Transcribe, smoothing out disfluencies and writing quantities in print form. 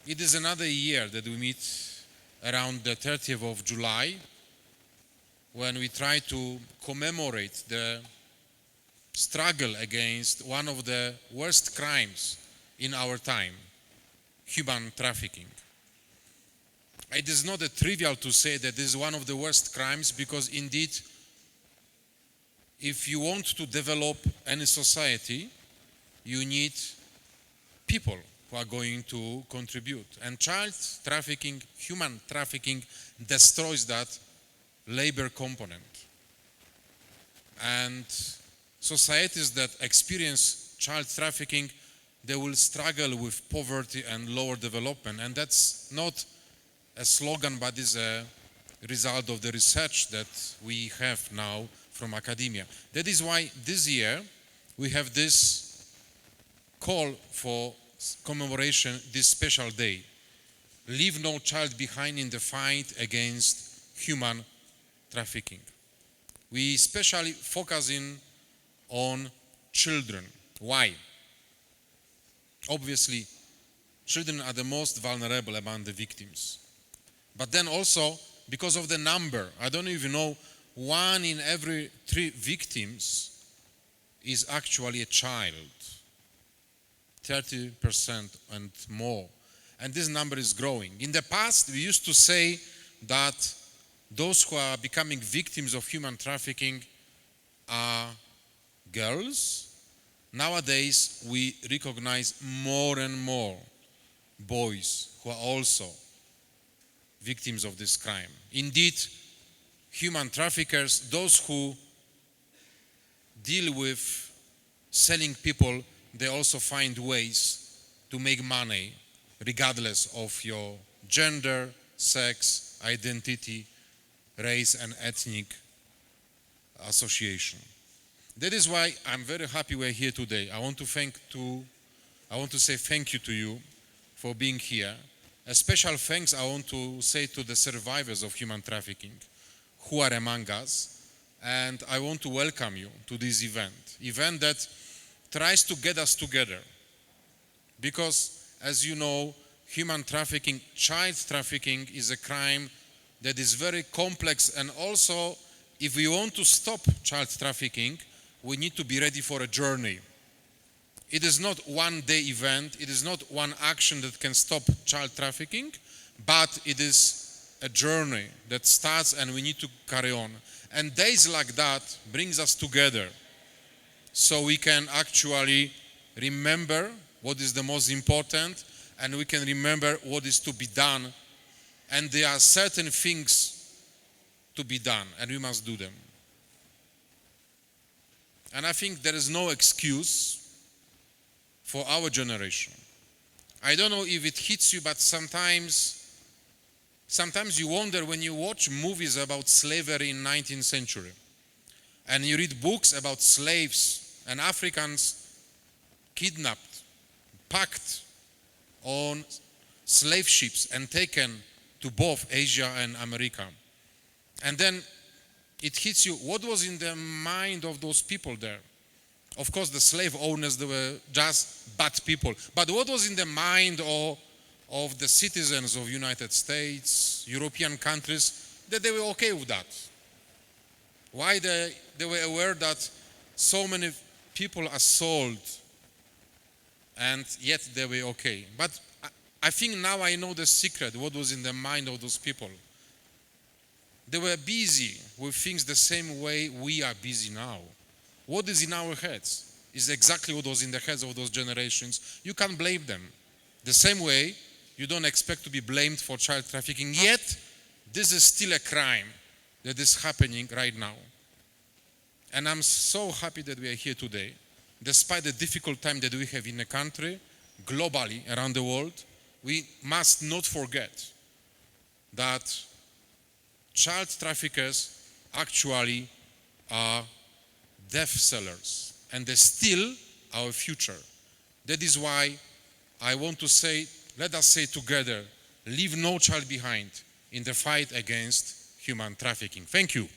It is another year that we meet around the 30th of July when we try to commemorate the struggle against one of the worst crimes in our time, human trafficking. It is not trivial to say that this is one of the worst crimes because indeed, if you want to develop any society, you need people who are going to contribute. And child trafficking, human trafficking, destroys that labor component. And societies that experience child trafficking, they will struggle with poverty and lower development. And that's not a slogan, but is a result of the research that we have now from academia. That is why this year we have this call for commemoration, this special day. Leave no child behind in the fight against human trafficking. We especially focusing on children. Why? Obviously, children are the most vulnerable among the victims. But then also, because of the number, I don't even know, 1 in every 3 victims is actually a child. 30% and more. And this number is growing. In the past, we used to say that those who are becoming victims of human trafficking are girls. Nowadays, we recognize more and more boys who are also victims of this crime. Indeed, human traffickers, those who deal with selling people, they also find ways to make money regardless of your gender, sex, identity, race and ethnic association. That is why I'm very happy we're here today. I want to say thank you to you for being here. A special thanks I want to say to the survivors of human trafficking who are among us, and I want to welcome you to this event that tries to get us together. Because, as you know, human trafficking, child trafficking is a crime that is very complex, and also, if we want to stop child trafficking, we need to be ready for a journey. It is not one day event, it is not one action that can stop child trafficking, but it is a journey that starts and we need to carry on. And days like that brings us together so we can actually remember what is the most important and we can remember what is to be done. And there are certain things to be done and we must do them. And I think there is no excuse for our generation. I don't know if it hits you, but sometimes you wonder when you watch movies about slavery in 19th century and you read books about slaves and Africans kidnapped, packed on slave ships and taken to both Asia and America. And then it hits you, what was in the mind of those people there? Of course, the slave owners, they were just bad people. But what was in the mind of the citizens of United States, European countries, that they were okay with that? Why they were aware that so many people are sold and yet they were okay. But I think now I know the secret, what was in the mind of those people. They were busy with things the same way we are busy now. What is in our heads is exactly what was in the heads of those generations. You can't blame them. The same way you don't expect to be blamed for child trafficking, yet this is still a crime that is happening right now. And I'm so happy that we are here today, despite the difficult time that we have in the country, globally, around the world. We must not forget that child traffickers actually are death sellers, and they steal our future. That is why I want to say, let us say together, leave no child behind in the fight against human trafficking. Thank you.